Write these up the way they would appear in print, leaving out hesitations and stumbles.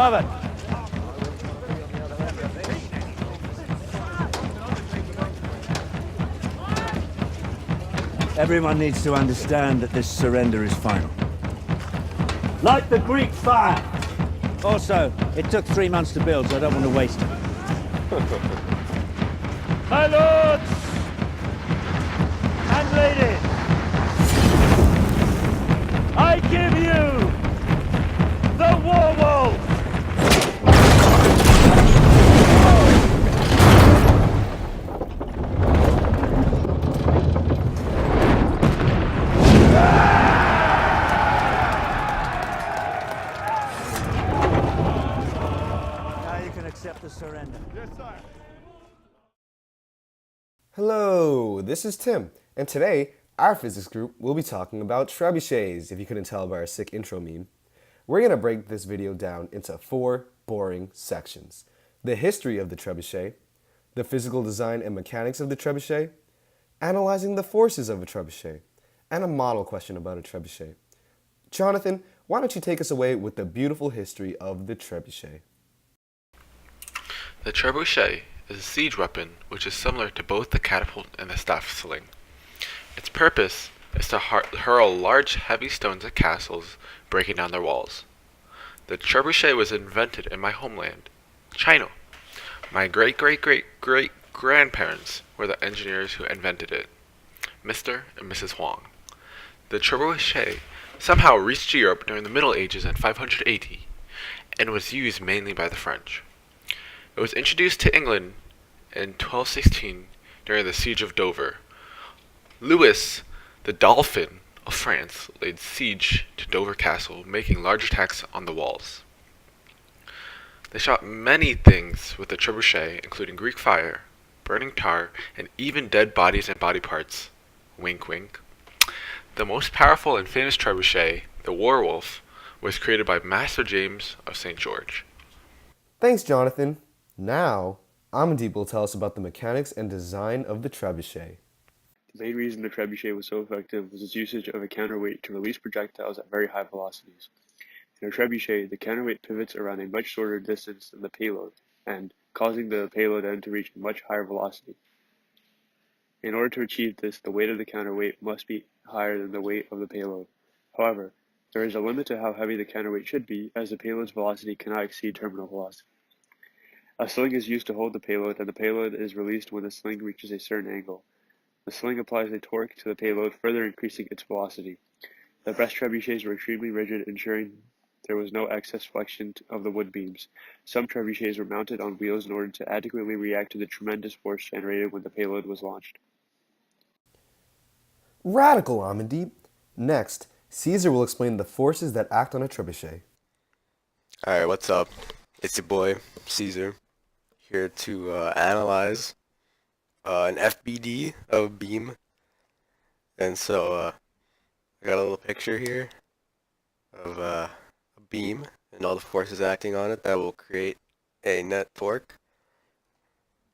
Love it. Everyone needs to understand that this surrender is final. Light the Greek fire! Also, it took 3 months to build, so I don't want to waste it. My lords and ladies, I give you the war wolf! Now you can accept the surrender. Yes, sir. Hello, this is Tim, and today our physics group will be talking about trebuchets, if you couldn't tell by our sick intro meme. We're going to break this video down into 4 boring sections. The history of the trebuchet, the physical design and mechanics of the trebuchet, analyzing the forces of a trebuchet, and a model question about a trebuchet. Jonathan, why don't you take us away with the beautiful history of the trebuchet? The trebuchet is a siege weapon which is similar to both the catapult and the staff sling. Its purpose is to hurl large heavy stones at castles, breaking down their walls. The trebuchet was invented in my homeland, China. My great-great-great-great-grandparents were the engineers who invented it, Mr. and Mrs. Huang. The trebuchet somehow reached Europe during the Middle Ages in 500 AD and was used mainly by the French. It was introduced to England in 1216 during the Siege of Dover. Louis the Dolphin of France laid siege to Dover Castle, making large attacks on the walls. They shot many things with the trebuchet, including Greek fire, burning tar, and even dead bodies and body parts. Wink wink. The most powerful and famous trebuchet, the Warwolf, was created by Master James of St. George. Thanks, Jonathan. Now, Amandeep will tell us about the mechanics and design of the trebuchet. The main reason the trebuchet was so effective was its usage of a counterweight to release projectiles at very high velocities. In a trebuchet, the counterweight pivots around a much shorter distance than the payload, and causing the payload end to reach a much higher velocity. In order to achieve this, the weight of the counterweight must be higher than the weight of the payload. However, there is a limit to how heavy the counterweight should be, as the payload's velocity cannot exceed terminal velocity. A sling is used to hold the payload, and the payload is released when the sling reaches a certain angle. The sling applies a torque to the payload, further increasing its velocity. The best trebuchets were extremely rigid, ensuring there was no excess flexion of the wood beams. Some trebuchets were mounted on wheels in order to adequately react to the tremendous force generated when the payload was launched. Radical, Amandeep! Next, Caesar will explain the forces that act on a trebuchet. Alright, what's up? It's your boy, Caesar, here to analyze an FBD of a beam. And so, I got a little picture here of a beam and all the forces acting on it that will create a net torque.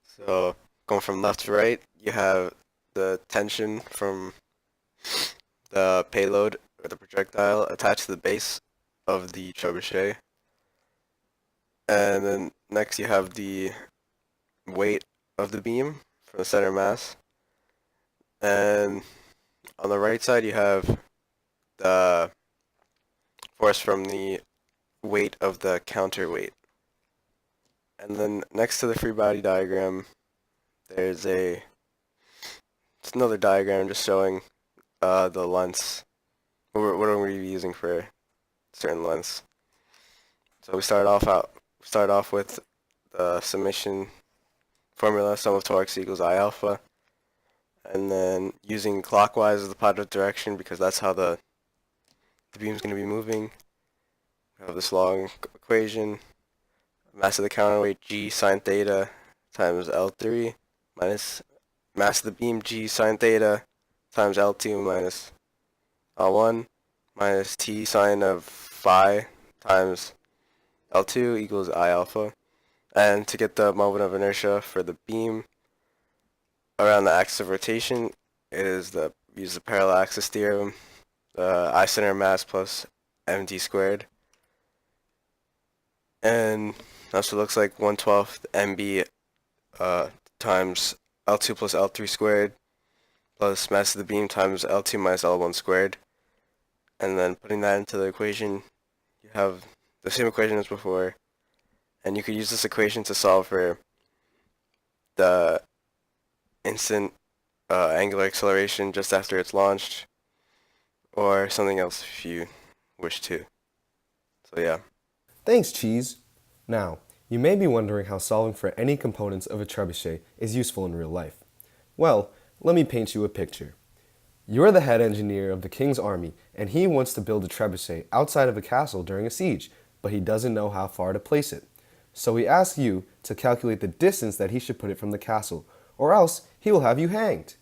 So, going from left to right, you have the tension from the payload or the projectile attached to the base of the trebuchet. And then next you have the weight of the beam from the center mass. And on the right side you have the force from the weight of the counterweight. And then next to the free body diagram, there's it's another diagram just showing the lengths. What are we going to be using for certain lengths. So we start off with the summation formula, sum of torques equals I alpha, and then using clockwise as the positive direction because that's how the beam's going to be moving. We have this long equation, mass of the counterweight G sine theta times L3 minus mass of the beam G sine theta times L2 minus L1 minus T sine of phi times L2 equals I alpha. And to get the moment of inertia for the beam around the axis of rotation, use the parallel axis theorem, I center mass plus md squared. And that's what it looks like, 1/12 mb times L2 plus L3 squared plus mass of the beam times L2 minus L1 squared. And then putting that into the equation, you have the same equation as before. And you could use this equation to solve for the instant angular acceleration just after it's launched, or something else if you wish to. So yeah. Thanks, Cheese. Now, you may be wondering how solving for any components of a trebuchet is useful in real life. Well, let me paint you a picture. You're the head engineer of the king's army, and he wants to build a trebuchet outside of a castle during a siege, but he doesn't know how far to place it. So he asks you to calculate the distance that he should put it from the castle, or else he will have you hanged.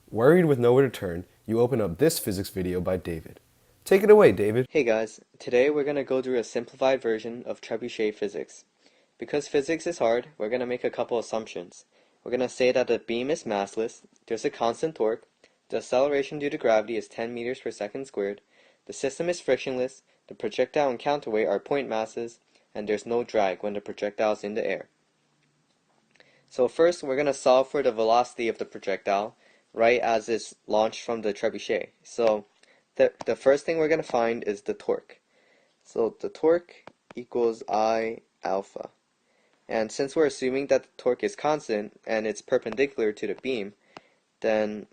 Worried with nowhere to turn, you open up this physics video by David. Take it away, David. Hey guys, today we're going to go through a simplified version of trebuchet physics. Because physics is hard, we're going to make a couple assumptions. We're going to say that the beam is massless, there's a constant torque, the acceleration due to gravity is 10 meters per second squared, the system is frictionless, the projectile and counterweight are point masses, and there's no drag when the projectile is in the air. So first, we're going to solve for the velocity of the projectile, right as it's launched from the trebuchet. So the first thing we're going to find is the torque. So the torque equals I alpha. And since we're assuming that the torque is constant and it's perpendicular to the beam, then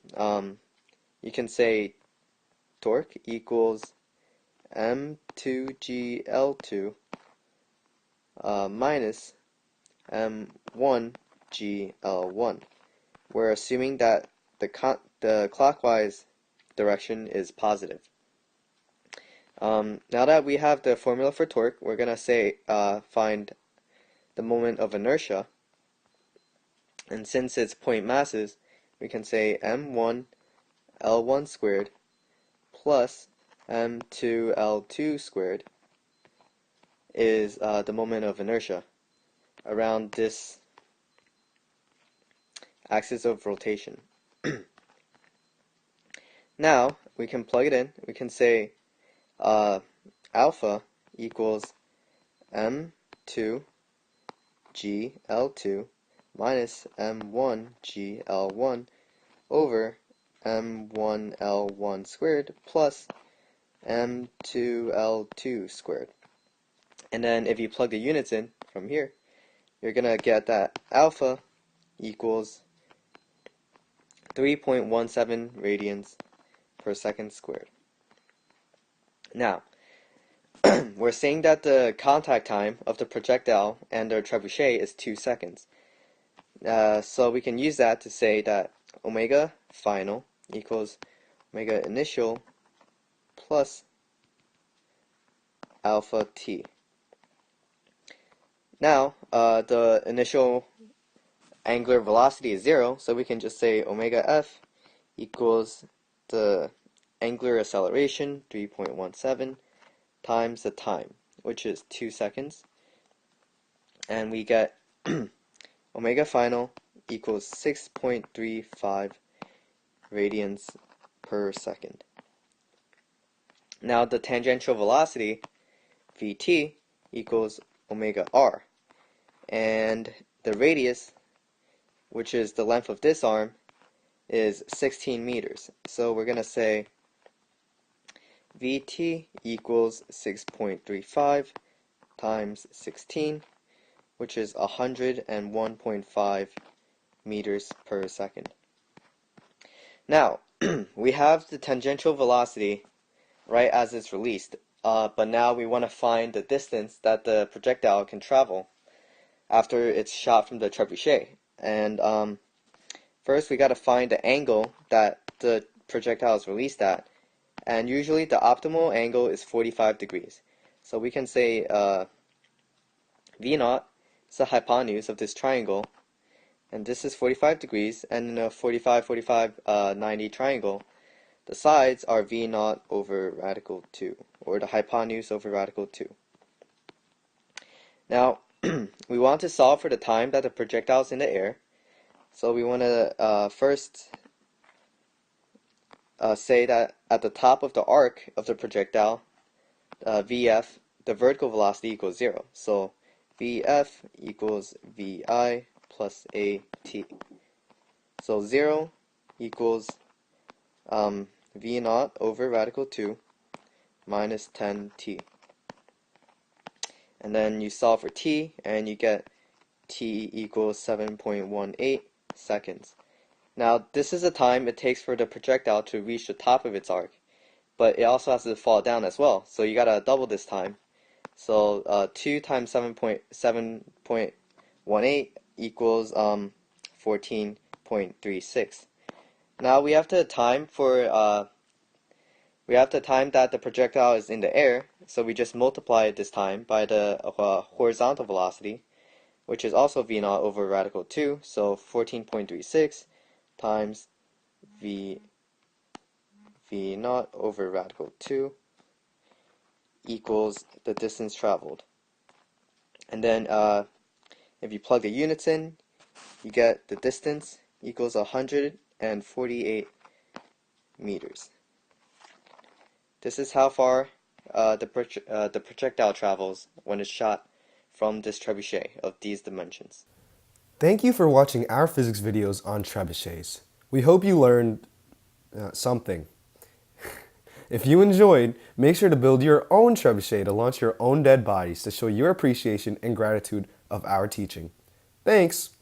you can say torque equals M2GL2 minus M1GL1. We're assuming that the clockwise direction is positive. Now that we have the formula for torque, we're going to say find the moment of inertia. And since it's point masses, we can say M1 L1 squared plus M2 L2 squared is the moment of inertia around this axis of rotation. Now we can plug it in. We can say alpha equals M2 GL2 minus M1 GL1 over M1 L1 squared plus M2 L2 squared. And then if you plug the units in from here, you're going to get that alpha equals 3.17 radians per second squared. Now, we're saying that the contact time of the projectile and the trebuchet is 2 seconds. So we can use that to say that omega final equals omega initial plus alpha t. Now, the initial angular velocity is 0, so we can just say omega f equals the angular acceleration, 3.17, times the time, which is 2 seconds. And we get omega final equals 6.35 radians per second. Now the tangential velocity, Vt, equals omega r. And the radius, which is the length of this arm, is 16 meters. So we're going to say Vt equals 6.35 times 16, which is 101.5 meters per second. Now, we have the tangential velocity right as it's released, but now we want to find the distance that the projectile can travel after it's shot from the trebuchet. And first we got to find the angle that the projectile is released at, and usually the optimal angle is 45 degrees. So we can say V0 is the hypotenuse of this triangle, and this is 45 degrees, and in a 90 triangle, the sides are V0 over radical 2, or the hypotenuse over radical 2. Now, we want to solve for the time that the projectile is in the air, so we want to first say that at the top of the arc of the projectile, Vf, the vertical velocity equals 0. So Vf equals Vi plus At. So 0 equals V naught over radical 2 minus 10t. And then you solve for t, and you get t equals 7.18 seconds. Now, this is the time it takes for the projectile to reach the top of its arc, but it also has to fall down as well, so you gotta double this time. So 2 times 7.18 equals 14.36. Now we have to time that the projectile is in the air, so we just multiply this time by the horizontal velocity, which is also v naught over radical 2, so 14.36 times v naught over radical 2 equals the distance traveled. And then if you plug the units in, you get the distance equals 148 meters. This is how far the projectile travels when it's shot from this trebuchet of these dimensions. Thank you for watching our physics videos on trebuchets. We hope you learned something. If you enjoyed, make sure to build your own trebuchet to launch your own dead bodies to show your appreciation and gratitude of our teaching. Thanks!